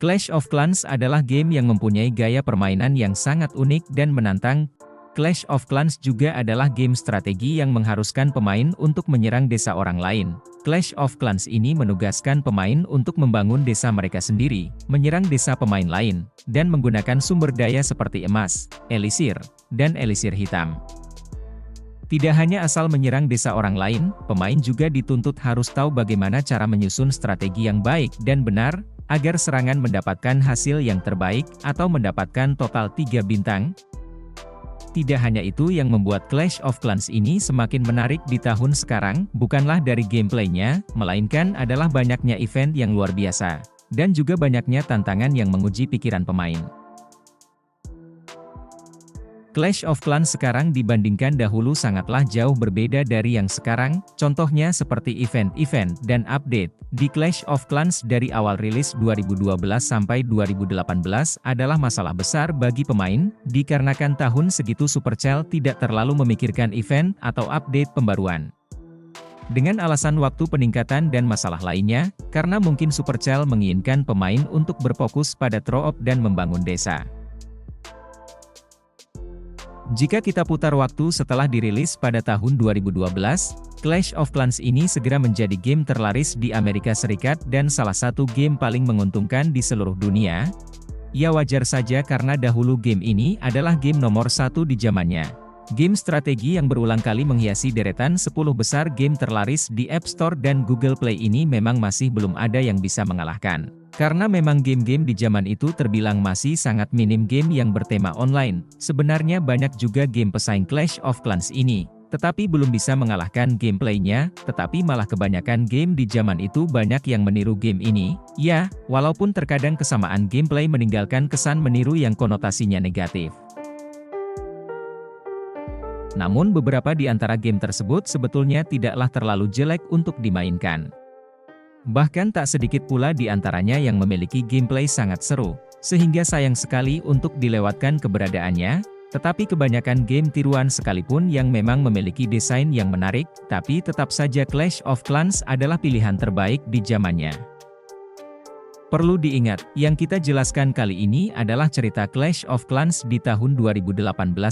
Clash of Clans adalah game yang mempunyai gaya permainan yang sangat unik dan menantang. Clash of Clans juga adalah game strategi yang mengharuskan pemain untuk menyerang desa orang lain. Clash of Clans ini menugaskan pemain untuk membangun desa mereka sendiri, menyerang desa pemain lain, dan menggunakan sumber daya seperti emas, elisir, dan elisir hitam. Tidak hanya asal menyerang desa orang lain, pemain juga dituntut harus tahu bagaimana cara menyusun strategi yang baik dan benar, agar serangan mendapatkan hasil yang terbaik, atau mendapatkan total 3 bintang. Tidak hanya itu yang membuat Clash of Clans ini semakin menarik di tahun sekarang, bukanlah dari gameplaynya, melainkan adalah banyaknya event yang luar biasa, dan juga banyaknya tantangan yang menguji pikiran pemain. Clash of Clans sekarang dibandingkan dahulu sangatlah jauh berbeda dari yang sekarang, contohnya seperti event-event dan update. Di Clash of Clans dari awal rilis 2012 sampai 2018 adalah masalah besar bagi pemain, dikarenakan tahun segitu Supercell tidak terlalu memikirkan event atau update pembaruan. Dengan alasan waktu peningkatan dan masalah lainnya, karena mungkin Supercell menginginkan pemain untuk berfokus pada throw up dan membangun desa. Jika kita putar waktu setelah dirilis pada tahun 2012, Clash of Clans ini segera menjadi game terlaris di Amerika Serikat dan salah satu game paling menguntungkan di seluruh dunia. Ya wajar saja karena dahulu game ini adalah game nomor 1 di zamannya. Game strategi yang berulang kali menghiasi deretan 10 besar game terlaris di App Store dan Google Play ini memang masih belum ada yang bisa mengalahkan. Karena memang game-game di zaman itu terbilang masih sangat minim game yang bertema online, sebenarnya banyak juga game pesaing Clash of Clans ini, tetapi belum bisa mengalahkan gameplaynya, tetapi malah kebanyakan game di zaman itu banyak yang meniru game ini. Ya, walaupun terkadang kesamaan gameplay meninggalkan kesan meniru yang konotasinya negatif. Namun beberapa di antara game tersebut sebetulnya tidaklah terlalu jelek untuk dimainkan. Bahkan tak sedikit pula di antaranya yang memiliki gameplay sangat seru, sehingga sayang sekali untuk dilewatkan keberadaannya, tetapi kebanyakan game tiruan sekalipun yang memang memiliki desain yang menarik, tapi tetap saja Clash of Clans adalah pilihan terbaik di zamannya. Perlu diingat, yang kita jelaskan kali ini adalah cerita Clash of Clans di tahun 2018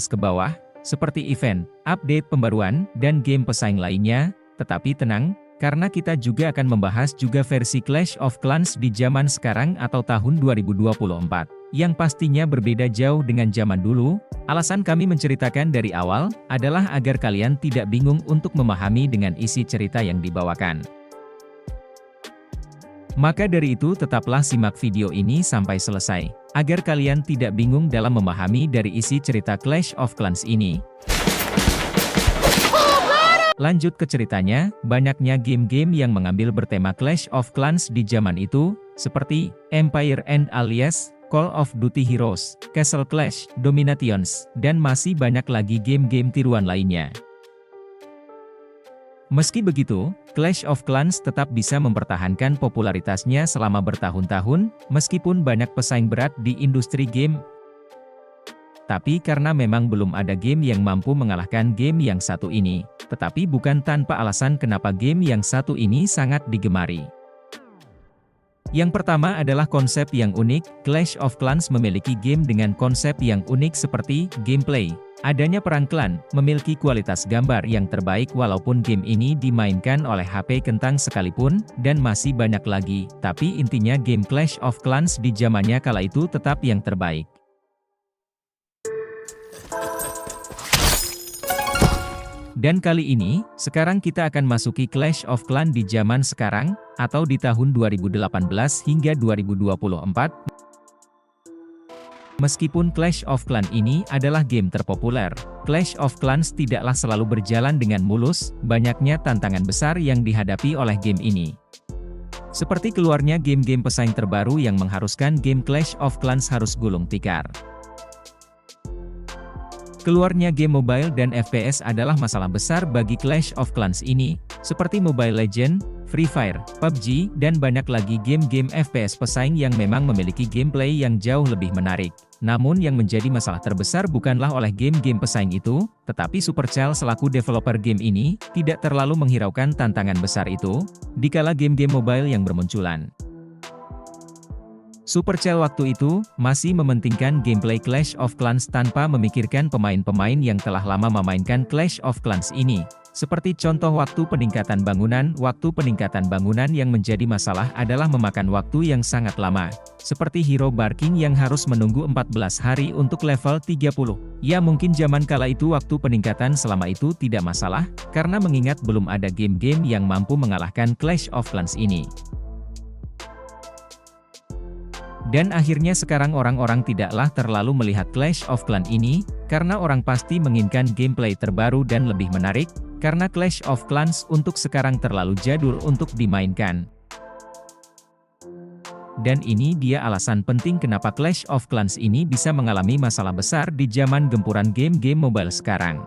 ke bawah, seperti event, update pembaruan, dan game pesaing lainnya, tetapi tenang, karena kita juga akan membahas juga versi Clash of Clans di zaman sekarang atau tahun 2024, yang pastinya berbeda jauh dengan zaman dulu. Alasan kami menceritakan dari awal, adalah agar kalian tidak bingung untuk memahami dengan isi cerita yang dibawakan. Maka dari itu tetaplah simak video ini sampai selesai, agar kalian tidak bingung dalam memahami dari isi cerita Clash of Clans ini. Lanjut ke ceritanya, banyaknya game-game yang mengambil bertema Clash of Clans di zaman itu, seperti Empire & Allies, Call of Duty Heroes, Castle Clash, Dominations, dan masih banyak lagi game-game tiruan lainnya. Meski begitu, Clash of Clans tetap bisa mempertahankan popularitasnya selama bertahun-tahun, meskipun banyak pesaing berat di industri game. Tapi karena memang belum ada game yang mampu mengalahkan game yang satu ini, tetapi bukan tanpa alasan kenapa game yang satu ini sangat digemari. Yang pertama adalah konsep yang unik. Clash of Clans memiliki game dengan konsep yang unik seperti gameplay, adanya perang klan, memiliki kualitas gambar yang terbaik walaupun game ini dimainkan oleh HP kentang sekalipun, dan masih banyak lagi, tapi intinya game Clash of Clans di zamannya kala itu tetap yang terbaik. Dan kali ini, sekarang kita akan masuki Clash of Clans di zaman sekarang, atau di tahun 2018 hingga 2024. Meskipun Clash of Clans ini adalah game terpopuler, Clash of Clans tidaklah selalu berjalan dengan mulus, banyaknya tantangan besar yang dihadapi oleh game ini. Seperti keluarnya game-game pesaing terbaru yang mengharuskan game Clash of Clans harus gulung tikar. Keluarnya game mobile dan FPS adalah masalah besar bagi Clash of Clans ini, seperti Mobile Legends, Free Fire, PUBG, dan banyak lagi game-game FPS pesaing yang memang memiliki gameplay yang jauh lebih menarik. Namun yang menjadi masalah terbesar bukanlah oleh game-game pesaing itu, tetapi Supercell selaku developer game ini, tidak terlalu menghiraukan tantangan besar itu, dikala game-game mobile yang bermunculan. Supercell waktu itu masih mementingkan gameplay Clash of Clans tanpa memikirkan pemain-pemain yang telah lama memainkan Clash of Clans ini. Seperti contoh waktu peningkatan bangunan yang menjadi masalah adalah memakan waktu yang sangat lama. Seperti Hero Barking yang harus menunggu 14 hari untuk level 30. Ya mungkin zaman kala itu waktu peningkatan selama itu tidak masalah, karena mengingat belum ada game-game yang mampu mengalahkan Clash of Clans ini. Dan akhirnya sekarang orang-orang tidaklah terlalu melihat Clash of Clans ini, karena orang pasti menginginkan gameplay terbaru dan lebih menarik, karena Clash of Clans untuk sekarang terlalu jadul untuk dimainkan. Dan ini dia alasan penting kenapa Clash of Clans ini bisa mengalami masalah besar di zaman gempuran game-game mobile sekarang.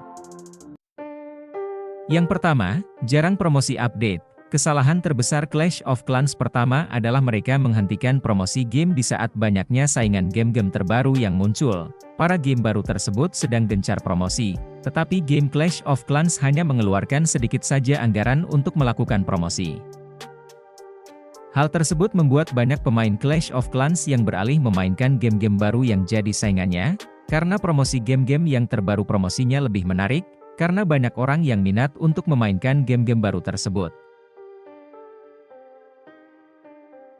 Yang pertama, jarang promosi update. Kesalahan terbesar Clash of Clans pertama adalah mereka menghentikan promosi game di saat banyaknya saingan game-game terbaru yang muncul. Para game baru tersebut sedang gencar promosi, tetapi game Clash of Clans hanya mengeluarkan sedikit saja anggaran untuk melakukan promosi. Hal tersebut membuat banyak pemain Clash of Clans yang beralih memainkan game-game baru yang jadi saingannya, karena promosi game-game yang terbaru promosinya lebih menarik, karena banyak orang yang minat untuk memainkan game-game baru tersebut.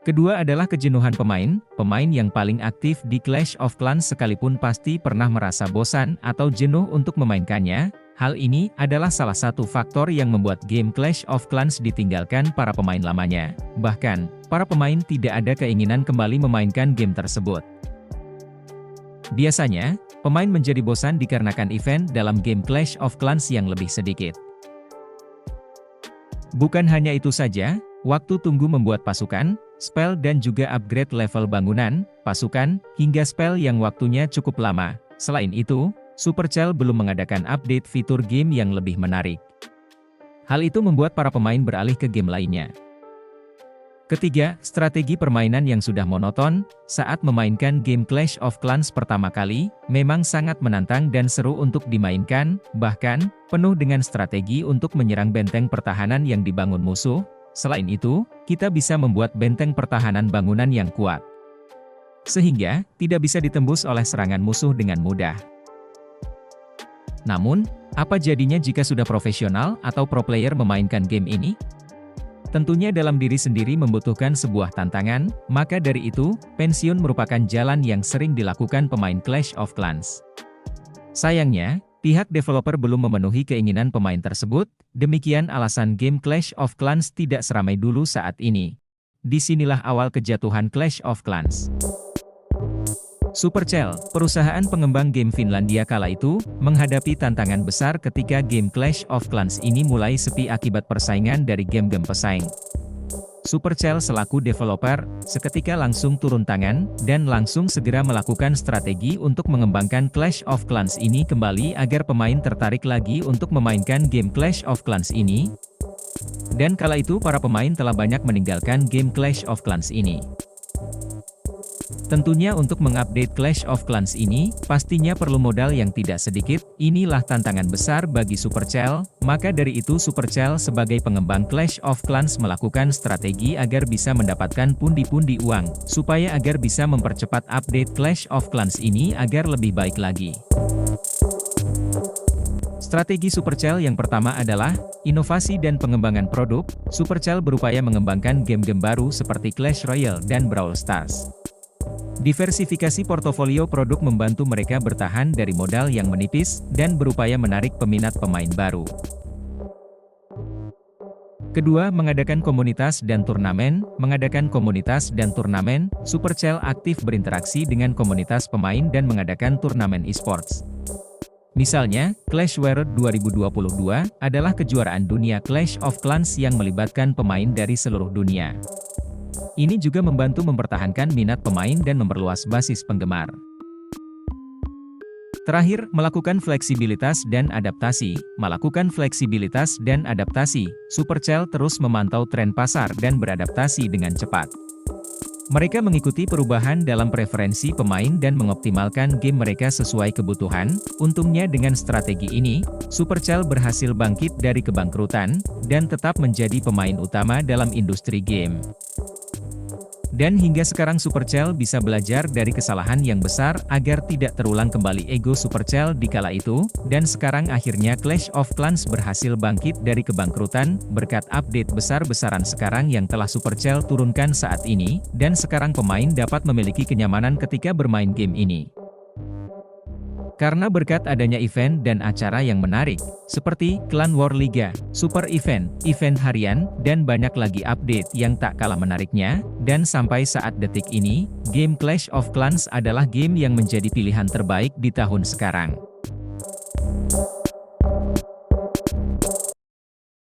Kedua adalah kejenuhan pemain yang paling aktif di Clash of Clans sekalipun pasti pernah merasa bosan atau jenuh untuk memainkannya. Hal ini adalah salah satu faktor yang membuat game Clash of Clans ditinggalkan para pemain lamanya. Bahkan, para pemain tidak ada keinginan kembali memainkan game tersebut. Biasanya, pemain menjadi bosan dikarenakan event dalam game Clash of Clans yang lebih sedikit. Bukan hanya itu saja, waktu tunggu membuat pasukan, spell dan juga upgrade level bangunan, pasukan, hingga spell yang waktunya cukup lama. Selain itu, Supercell belum mengadakan update fitur game yang lebih menarik. Hal itu membuat para pemain beralih ke game lainnya. Ketiga, strategi permainan yang sudah monoton. Saat memainkan game Clash of Clans pertama kali, memang sangat menantang dan seru untuk dimainkan, bahkan, penuh dengan strategi untuk menyerang benteng pertahanan yang dibangun musuh. Selain itu, kita bisa membuat benteng pertahanan bangunan yang kuat, sehingga tidak bisa ditembus oleh serangan musuh dengan mudah. Namun, apa jadinya jika sudah profesional atau pro player memainkan game ini? Tentunya dalam diri sendiri membutuhkan sebuah tantangan, maka dari itu, pensiun merupakan jalan yang sering dilakukan pemain Clash of Clans. Sayangnya, pihak developer belum memenuhi keinginan pemain tersebut, demikian alasan game Clash of Clans tidak seramai dulu saat ini. Disinilah awal kejatuhan Clash of Clans. Supercell, perusahaan pengembang game Finlandia kala itu, menghadapi tantangan besar ketika game Clash of Clans ini mulai sepi akibat persaingan dari game-game pesaing. Supercell selaku developer, seketika langsung turun tangan, dan langsung segera melakukan strategi untuk mengembangkan Clash of Clans ini kembali agar pemain tertarik lagi untuk memainkan game Clash of Clans ini. Dan kala itu para pemain telah banyak meninggalkan game Clash of Clans ini. Tentunya untuk mengupdate Clash of Clans ini, pastinya perlu modal yang tidak sedikit. Inilah tantangan besar bagi Supercell, maka dari itu Supercell sebagai pengembang Clash of Clans melakukan strategi agar bisa mendapatkan pundi-pundi uang, supaya agar bisa mempercepat update Clash of Clans ini agar lebih baik lagi. Strategi Supercell yang pertama adalah inovasi dan pengembangan produk. Supercell berupaya mengembangkan game-game baru seperti Clash Royale dan Brawl Stars. Diversifikasi portofolio produk membantu mereka bertahan dari modal yang menipis, dan berupaya menarik peminat pemain baru. Kedua, mengadakan komunitas dan turnamen. Supercell aktif berinteraksi dengan komunitas pemain dan mengadakan turnamen e-sports. Misalnya, Clash World 2022 adalah kejuaraan dunia Clash of Clans yang melibatkan pemain dari seluruh dunia. Ini juga membantu mempertahankan minat pemain dan memperluas basis penggemar. Terakhir, melakukan fleksibilitas dan adaptasi. Supercell terus memantau tren pasar dan beradaptasi dengan cepat. Mereka mengikuti perubahan dalam preferensi pemain dan mengoptimalkan game mereka sesuai kebutuhan. Untungnya dengan strategi ini, Supercell berhasil bangkit dari kebangkrutan, dan tetap menjadi pemain utama dalam industri game. Dan hingga sekarang Supercell bisa belajar dari kesalahan yang besar agar tidak terulang kembali ego Supercell di kala itu, dan sekarang akhirnya Clash of Clans berhasil bangkit dari kebangkrutan, berkat update besar-besaran sekarang yang telah Supercell turunkan saat ini, dan sekarang pemain dapat memiliki kenyamanan ketika bermain game ini. Karena berkat adanya event dan acara yang menarik, seperti Clan War Liga, Super Event, event harian, dan banyak lagi update yang tak kalah menariknya, dan sampai saat detik ini, game Clash of Clans adalah game yang menjadi pilihan terbaik di tahun sekarang.